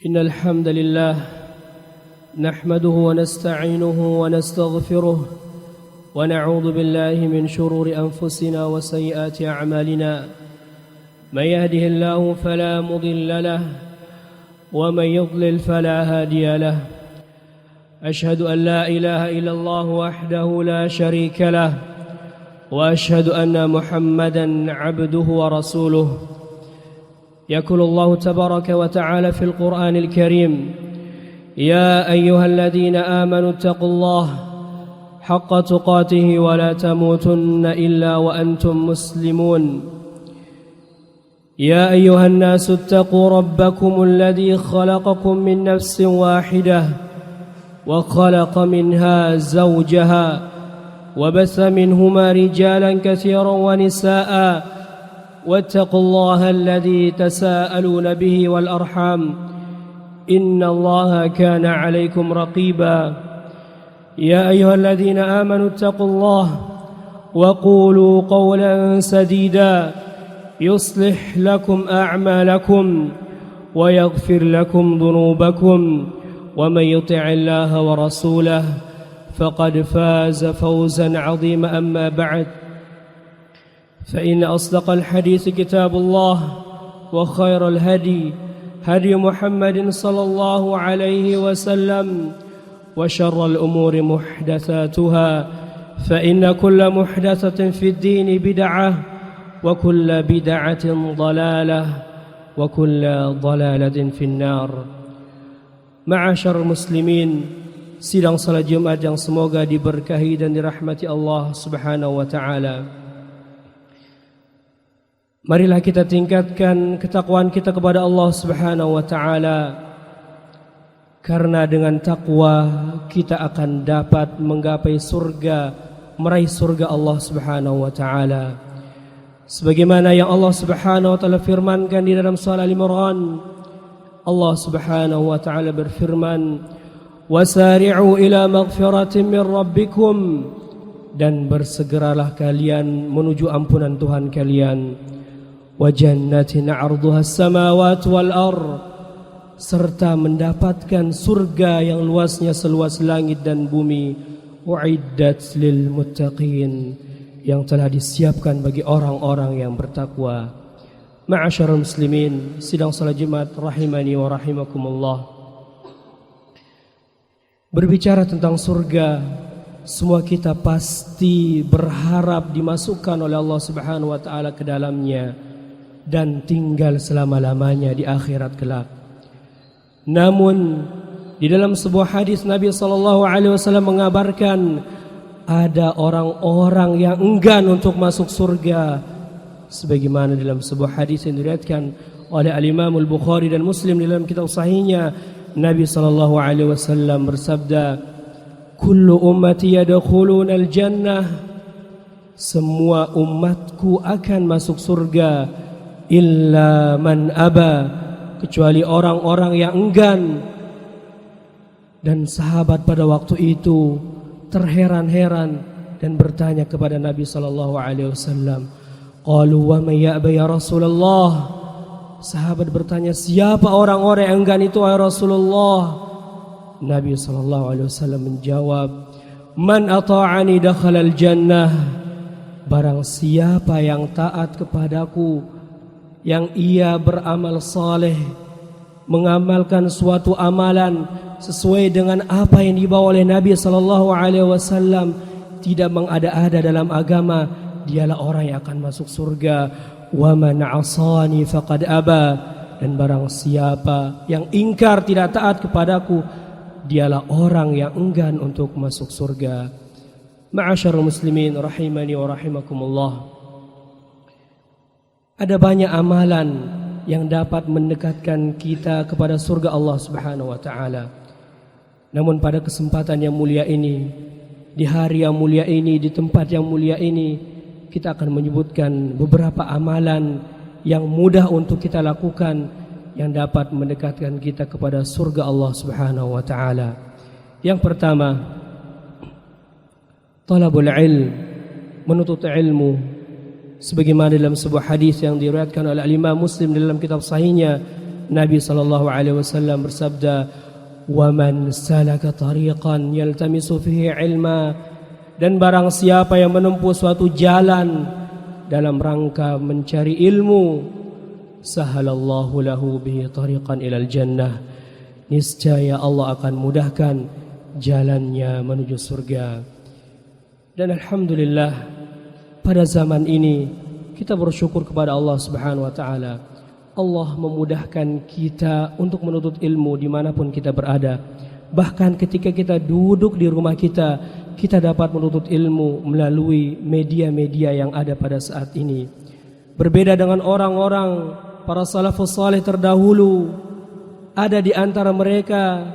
إن الحمد لله نحمده ونستعينه ونستغفره ونعوذ بالله من شرور أنفسنا وسيئات أعمالنا. من يهده الله فلا مضل له ومن يضلل فلا هادي له. أشهد أن لا إله إلا الله وحده لا شريك له وأشهد أن محمدا عبده ورسوله. يقول الله تبارك وتعالى في القرآن الكريم: يا أيها الذين آمنوا اتقوا الله حق تقاته ولا تموتن إلا وأنتم مسلمون. يا أيها الناس اتقوا ربكم الذي خلقكم من نفس واحدة وخلق منها زوجها وبث منهما رجالا كثيرا ونساء واتقوا الله الذي تساءلون به والأرحام إن الله كان عليكم رقيبا. يا أيها الذين آمنوا اتقوا الله وقولوا قولا سديدا يصلح لكم أعمالكم ويغفر لكم ذنوبكم ومن يطع الله ورسوله فقد فاز فوزا عظيما. أما بعد، فإن أصدق الحديث كتاب الله وخير الهدي هدي محمد صلى الله عليه وسلم وشر الأمور محدثاتها فإن كل محدثة في الدين بدعة وكل بدعة ضلالة وكل ضلالة في النار. Ma'asyar muslimin, sidang salat Jumat yang semoga diberkahi dan dirahmati Allah Subhanahu wa taala. Marilah kita tingkatkan ketakwaan kita kepada Allah Subhanahu wa taala, karena dengan takwa kita akan dapat menggapai surga, meraih surga Allah Subhanahu wa taala. Sebagaimana yang Allah Subhanahu wa taala firmankan di dalam surah Al-Imran, Allah Subhanahu wa taala berfirman, "Wasari'u ila maghfiratin min rabbikum," dan bersegeralah kalian menuju ampunan Tuhan kalian, "wa jannatin 'arduha as-samawati wal ard," serta mendapatkan surga yang luasnya seluas langit dan bumi, "u'iddat lil muttaqin," yang telah disiapkan bagi orang-orang yang bertakwa. Ma'asyarul muslimin, sidang salat Jumat rahimani wa rahimakumullah. Berbicara tentang surga, semua kita pasti berharap dimasukkan oleh Allah Subhanahu wa taala ke dalamnya dan tinggal selama-lamanya di akhirat kelak. Namun di dalam sebuah hadis Nabi sallallahu alaihi wasallam mengabarkan ada orang-orang yang enggan untuk masuk surga, sebagaimana dalam sebuah hadis yang diriwayatkan oleh Al-Imam Al-Bukhari dan Muslim dalam kitab sahihnya. Nabi sallallahu alaihi wasallam bersabda, "Kullu ummati yadkhuluna al-jannah," semua umatku akan masuk surga, "illa man aba," kecuali orang-orang yang enggan. Dan sahabat pada waktu itu terheran-heran dan bertanya kepada Nabi sallallahu alaihi wasallam, qalu wa may ya'ba ya Rasulullah. Sahabat bertanya, siapa orang-orang yang enggan itu wahai Rasulullah? Nabi sallallahu alaihi wasallam menjawab, man ata'ani dakhalal jannah. Barang siapa yang taat kepadaku, yang ia beramal saleh, mengamalkan suatu amalan sesuai dengan apa yang dibawa oleh Nabi sallallahu alaihi wasallam, tidak mengada-ada dalam agama, dialah orang yang akan masuk surga. Wa man 'asani faqad aba, dan barang siapa yang ingkar tidak taat kepadaku, dialah orang yang enggan untuk masuk surga. Ma'asyarul muslimin rahimani wa rahimakumullah. Ada banyak amalan yang dapat mendekatkan kita kepada surga Allah Subhanahu wa taala. Namun pada kesempatan yang mulia ini, di hari yang mulia ini, di tempat yang mulia ini, kita akan menyebutkan beberapa amalan yang mudah untuk kita lakukan yang dapat mendekatkan kita kepada surga Allah Subhanahu wa taala. Yang pertama, talabul ilm, menuntut ilmu. Sebagaimana dalam sebuah hadis yang diriwayatkan oleh Imam Muslim dalam kitab sahihnya, Nabi SAW bersabda, "Waman salaka tariqan yaltamisu fihi ilma," dan barang siapa yang menempuh suatu jalan dalam rangka mencari ilmu, sahalallahu lahu bihi tariqan ilal jannah, niscaya Allah akan mudahkan jalannya menuju surga. Dan alhamdulillah, pada zaman ini kita bersyukur kepada Allah Subhanahu wa taala. Allah memudahkan kita untuk menuntut ilmu dimanapun kita berada. Bahkan ketika kita duduk di rumah kita, kita dapat menuntut ilmu melalui media-media yang ada pada saat ini. Berbeda dengan orang-orang para salafus saleh terdahulu, ada di antara mereka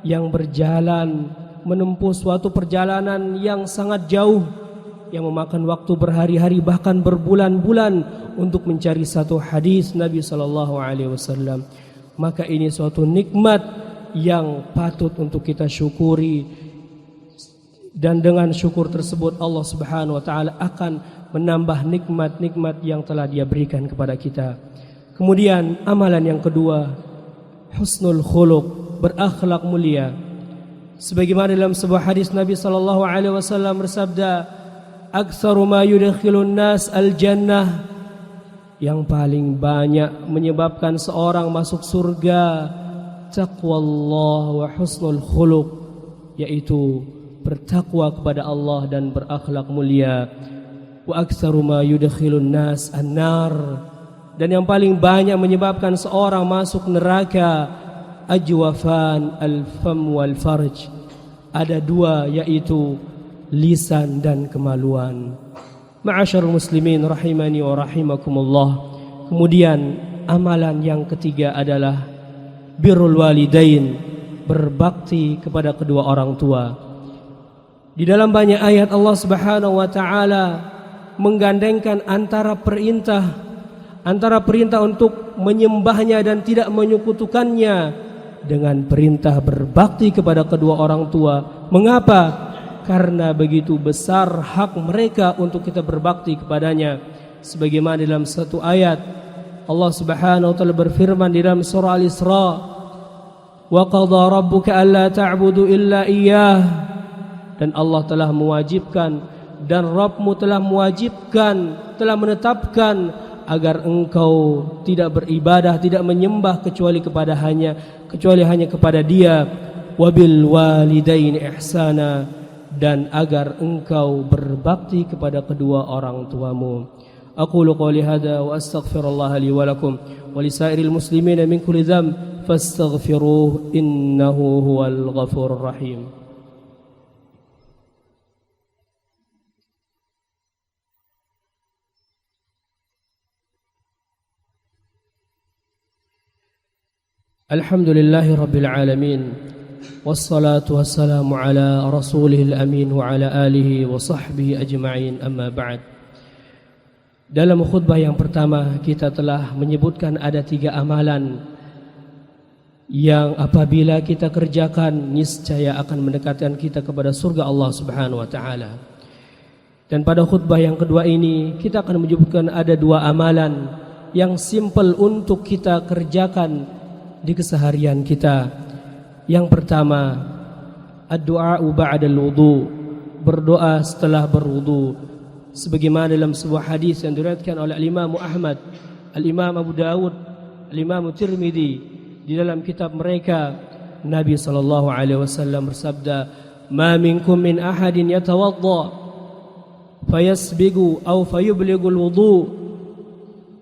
yang berjalan menempuh suatu perjalanan yang sangat jauh, yang memakan waktu berhari-hari bahkan berbulan-bulan untuk mencari satu hadis Nabi SAW. Maka ini suatu nikmat yang patut untuk kita syukuri, dan dengan syukur tersebut Allah Subhanahu wa taala akan menambah nikmat-nikmat yang telah Dia berikan kepada kita. Kemudian amalan yang kedua, husnul khuluq, berakhlak mulia. Sebagaimana dalam sebuah hadis Nabi SAW bersabda, "Aktsaru ma yudkhilun nas al-jannah," yang paling banyak menyebabkan seorang masuk surga, taqwallah wa husnul khuluq, yaitu bertakwa kepada Allah dan berakhlak mulia. Wa aktsaru ma yudkhilun nas an-nar, dan yang paling banyak menyebabkan seorang masuk neraka, ajwafan al-fam wal farj. Ada dua, yaitu lisan dan kemaluan. Ma'asyarul muslimin rahimani wa rahimakumullah. Kemudian amalan yang ketiga adalah birrul walidain, berbakti kepada kedua orang tua. Di dalam banyak ayat Allah Subhanahu wa taala menggandengkan antara perintah untuk menyembahnya dan tidak menyekutukannya dengan perintah berbakti kepada kedua orang tua. Mengapa? Karena begitu besar hak mereka untuk kita berbakti kepadanya. Sebagaimana dalam satu ayat Allah Subhanahu wa taala berfirman di dalam surah Al-Isra, "Wa qadha rabbuka alla ta'budu illa iyyah," dan Allah telah mewajibkan dan Rabbmu telah mewajibkan, telah menetapkan agar engkau tidak beribadah, tidak menyembah kecuali hanya kepada Dia. Wabil walidaini ihsana, dan agar engkau berbakti kepada kedua orang tuamu. Aqulu qouli hadza wa astaghfirullah li wa lakum wa lisairil muslimina min kulli dzamb fastaghfiruhu innahu huwal ghafurur rahim. Alhamdulillahi rabbil alamin, wassalatu wassalamu ala rasulihil amin wa ala alihi wa sahbihi ajma'in, amma ba'd. Dalam khutbah yang pertama kita telah menyebutkan ada 3 amalan yang apabila kita kerjakan niscaya akan mendekatkan kita kepada surga Allah Subhanahu wa taala. Dan pada khutbah yang kedua ini kita akan menyebutkan ada 2 amalan yang simple untuk kita kerjakan di keseharian kita. Yang pertama, ad-du'a ba'dal wudu, berdoa setelah berwudu. Sebagaimana dalam sebuah hadis yang diriwayatkan oleh Imam Ahmad, Al-Imam Abu Dawud, Al-Imam Tirmidzi, di dalam kitab mereka, Nabi SAW bersabda, "Ma minkum min ahadin yatawadda fayasbigu aw fayubligul wudu."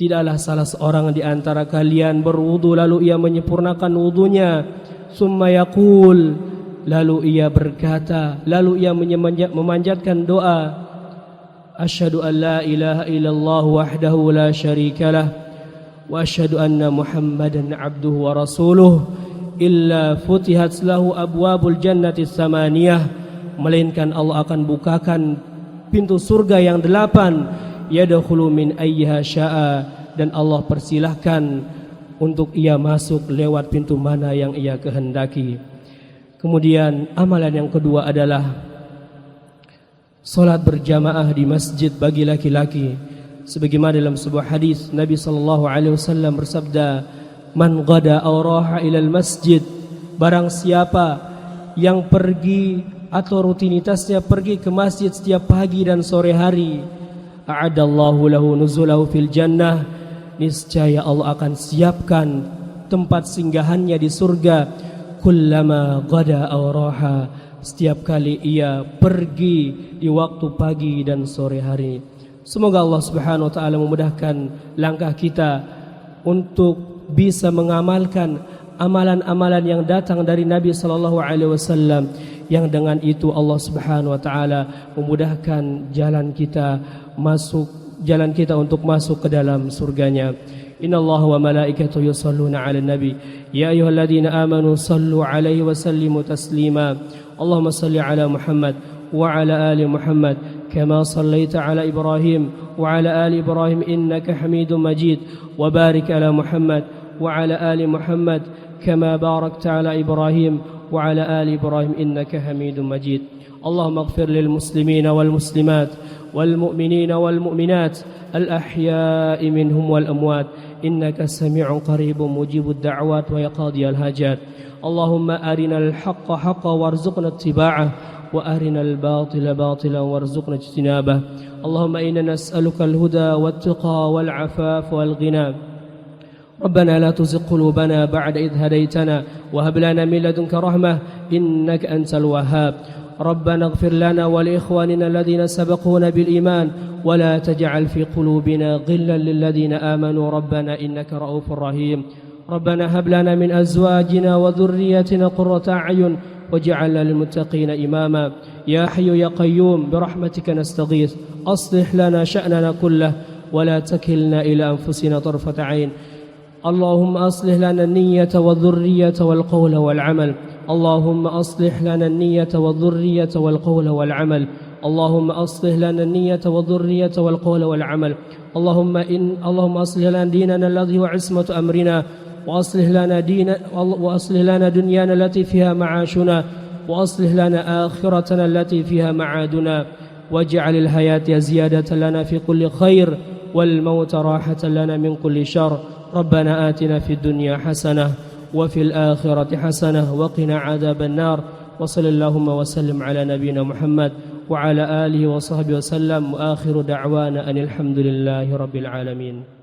Tidaklah salah seorang di antara kalian berwudu lalu ia menyempurnakan wudunya, summa yaqul, lalu ia berkata, lalu ia memanjatkan doa, asyhadu an la ilaha illallah wahdahu la syarikalah wa asyhadu anna muhammadan abduhu wa rasuluh, illa futihat lahu abwabul jannati tsamaniyah, melainkan Allah akan bukakan pintu surga yang 8, yadkhulu min ayyiha syaa, dan Allah persilahkan untuk ia masuk lewat pintu mana yang ia kehendaki. Kemudian amalan yang kedua adalah salat berjamaah di masjid bagi laki-laki. Sebagaimana dalam sebuah hadis Nabi SAW bersabda, Man ghada aw raha ilal masjid, barang siapa yang pergi atau rutinitasnya pergi ke masjid setiap pagi dan sore hari, a'adallahu lahu nuzulahu fil jannah, niscaya Allah akan siapkan tempat singgahannya di surga. Kullama ghada aw raha, setiap kali ia pergi di waktu pagi dan sore hari. Semoga Allah Subhanahu wa taala memudahkan langkah kita untuk bisa mengamalkan amalan-amalan yang datang dari Nabi sallallahu alaihi wasallam, yang dengan itu Allah Subhanahu wa taala memudahkan jalan kita untuk masuk ke dalam surganya. Innallaha wa malaikatahu yusholluna 'alan nabi ya ayyuhalladzina amanu shallu 'alaihi wa sallimu taslima. Allahumma shalli 'ala Muhammad wa 'ala ali Muhammad kama shallaita 'ala Ibrahim wa 'ala ali Ibrahim innaka Hamidum Majid, wa barik 'ala Muhammad wa 'ala ali Muhammad kama barakta 'ala Ibrahim wa 'ala ali Ibrahim innaka Hamidum Majid. Allahumma ighfir lil muslimina wal muslimat wal mu'minina wal mu'minat al ahya'i minhum wal amwat innaka sami'un qaribun mujibud da'wat wa yaqadiyal hajat. Allahumma arinal haqqa haqqan warzuqna ittiba'ah wa arinal batila batilan warzuqna ijtinabah. Allahumma inna nas'aluka al-huda wat-tuqa wal-'afaf wal-ghina. ربنا لا تزغ قلوبنا بعد إذ هديتنا وهب لنا من لدنك رحمة إنك أنت الوهاب. ربنا اغفر لنا ولإخواننا الذين سبقونا بالإيمان ولا تجعل في قلوبنا غلا للذين آمنوا ربنا إنك رؤوف رحيم. ربنا هب لنا من أزواجنا وذرياتنا قرة أعين واجعلنا للمتقين إماما. يا حي يا قيوم برحمتك نستغيث أصلح لنا شأننا كله ولا تكلنا إلى أنفسنا طرفة عين. اللهم أصلح لنا النية والذرية والقول والعمل. اللهم أصلح لنا النية والذرية والقول والعمل. اللهم أصلح لنا النية والذرية والقول والعمل. اللهم أصلح لنا ديننا الذي هو عصمة أمرنا، وأصلح لنا دنيانا التي فيها معاشنا، وأصلح لنا آخرتنا التي فيها معادنا، واجعل الحياة زيادة لنا في كل خير والموت راحة لنا من كل شر. ربنا آتنا في الدنيا حسنة وفي الآخرة حسنة وقنا عذاب النار. وصلى اللهم وسلم على نبينا محمد وعلى آله وصحبه وسلم، وآخر دعوانا أن الحمد لله رب العالمين.